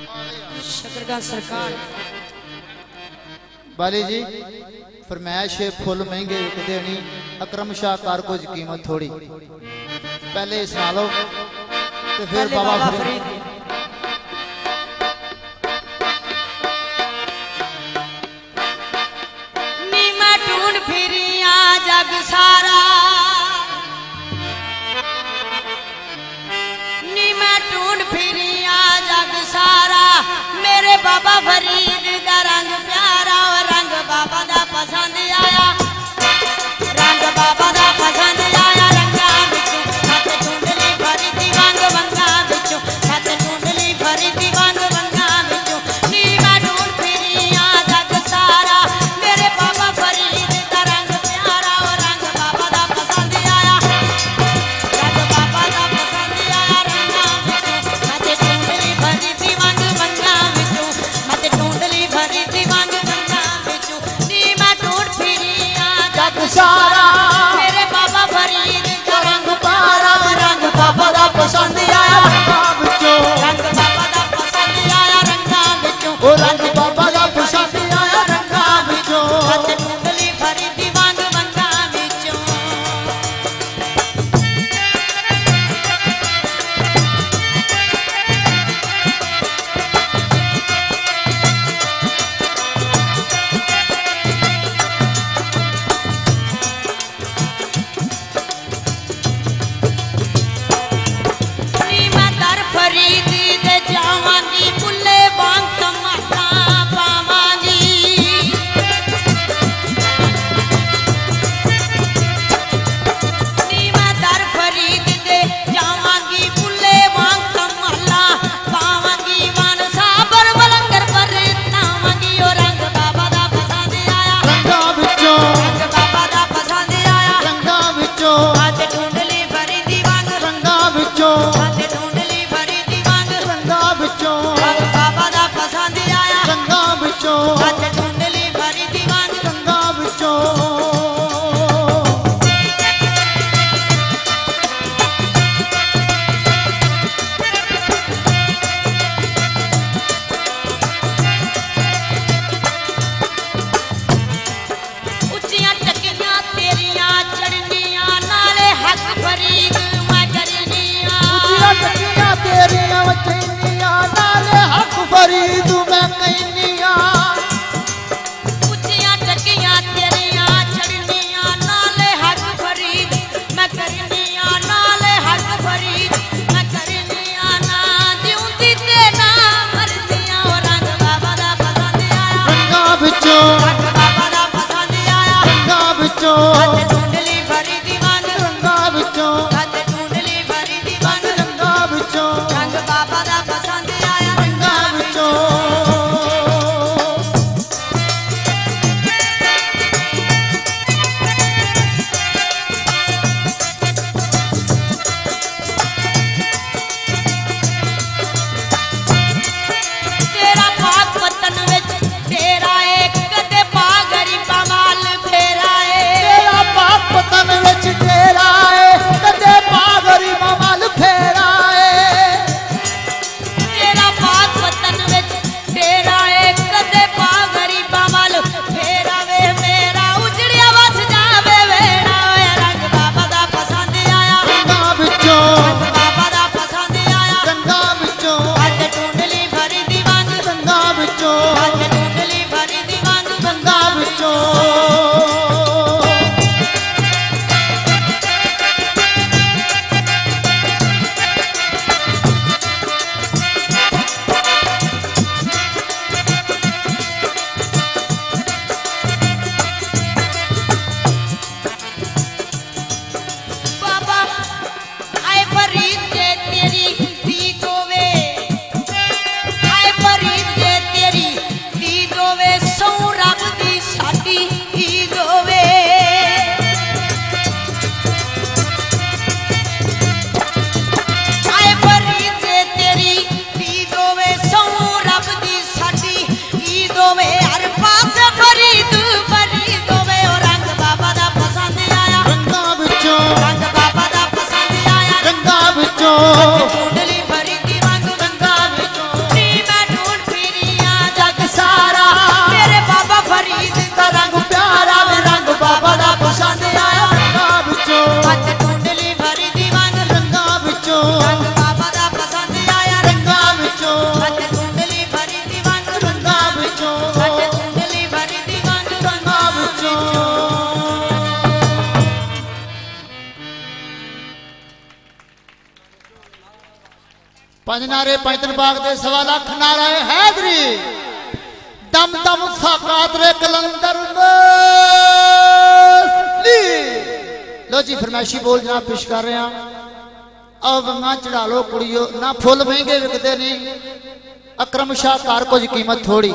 शकरगंज सरकार बाली जी फरमाइश फुल महंगे विकते नहीं, अकरम शाह कार कुछ कीमत थोड़ी। पहले सुना लो तो फिर बाबा फरीद। नी मैं ढूंढ फिरिया जग सारा, नी मैं ढूंढ फिरिया जग सारा, मेरे बाबा फरीद दा रंग प्यारा, और रंग बाबा दा पसंद आया, रंग बाबा दा पसंद आया। रंगा विचों सत ढूंढली भरी दी वंग वंगा विचों, सत ढूंढली भरी दी वंग वंगा विचों। नी मैं ढूंढ फिरिया जग सारा, मेरे बाबा फरीद दा रंग प्यारा, और रंग बाबा दा पसंद आया, रंग बाबा दा पसंद आया। रंगा विचों सत ढूंढली भरी दी वंग वंगा विचों, सत ढूंढली भरी दी वंग वंगा विचों। नी मैं ढूंढ फिरिया जग सारा, मेरे बाबा फरीद दा रंग प्यारा, रंग बाबा दा पसंद आया, रंग बाबा दा पसंद आया। रंगा विचों रंग बाबा दा पसंद आया, रंगा विचों सत ढूंढली भरी दी वंग वंगा विचों। नी मैं दर फरीद दे जावांगी, बुल्ले वांग तमाशा पावांगी। नी मैं दर फरीद दे जावांगी, बुल्ले वांग तमाशा पावांगी। वन साबर वलंगर पर तावांगी, ओ रंग बाबा दा पसंद आया, रंगा विचों रंग बाबा दा पसंद आया। रंगा विचों आज ढूंढली भरी दी वंग, रंगा विचों आज ढूंढली भरी दी वंग, रंगा विचों रंग बाबा दा पसंद आया। रंगा विचों आज ढूंढली भरी दी वंग, रंगा विचों। ਉੱਚੀਆਂ ਟੱਕੀਆਂ ਤੇਰੀਆਂ ਚੜਨੀਆਂ, ਨਾਲੇ ਹੱਕ ਫਰੀਦ ਮੈਂ ਕਰਨੀਆਂ। उचिया टकिया तेरिया वचनिया, नाले हक फरीद मैं कहनिया। ਉੱਚੀਆਂ ਟੱਕੀਆਂ ਤੇਰੀਆਂ ਚੜਨੀਆਂ, ਨਾਲੇ ਹੱਕ ਫਰੀਦ ਮੈਂ ਕਰਨੀਆਂ, ਨਾਲੇ ਹੱਕ ਫਰੀਦ ਮੈਂ ਕਰਨੀਆਂ। ਨਾ ਜਿਉਂਦੀ ਤੇ ਨਾ ਮਰਦੀਆਂ, ਉਹ ਰੰਗ ਬਾਬਾ ਦਾ ਪਸੰਦ ਆਇਆ, रंगा विचों रंग बाबा दा पसंद आया। रंगा विचों सत ढूंढली भरी दी वंग, रंगा विचों सत ढूंढली भरी दी वंग, रंगा विचों रंग बाबा दा पसंद आया। रंगा विचों। तेरा पाक वतन विच तेरा एक कदे पा गरीबां वाल फेरा है। तेरा पाप पतन विच तेरा है, कदे पा गरीबां वाल फेरा है। तेरा पाक वतन विच तेरा एक कदे पा गरीबां वाल फेरा वे, मेरा उजड़िया वस जावे वेड़ा, ओए रंग बाबा दा पसंद आया, रंगा विचों रंग बाबा दा पसंद आया। रंगा विचों आज ढूंढली भरी दी वंग, रंगा विचों आज ढूंढली भरी दी वंग, रंगा विचों। बाबा आए फरीद जे तेरी दीद होवे, आए फरीद जे तेरी दीद होवे, सौ रब दी साडी ईद होवे। आए फरीद जे तेरी दीद होवे, सौ रब दी साडी ईद होवे। हर पासे फरीद फरीद होवे, ओ रंग बाबा दा पसंद आया, रंगा विचों रंग बाबा दा पसंद आया। रंगा विचों ढूंढली भरी दी वंग, रंगा विचों नी मैं पंज नारे पैंतन बाग दे 1.25 लाख नारा हैदरी दम दम साकातरे कलंदर लो जी फरमाइशी बोल जनाब पेश कर रहे हैं। आओ वंगा चढ़ा लो कुड़ियो ना फुल महंगे विकते नहीं अकरम शाह कार कुछ कीमत थोड़ी।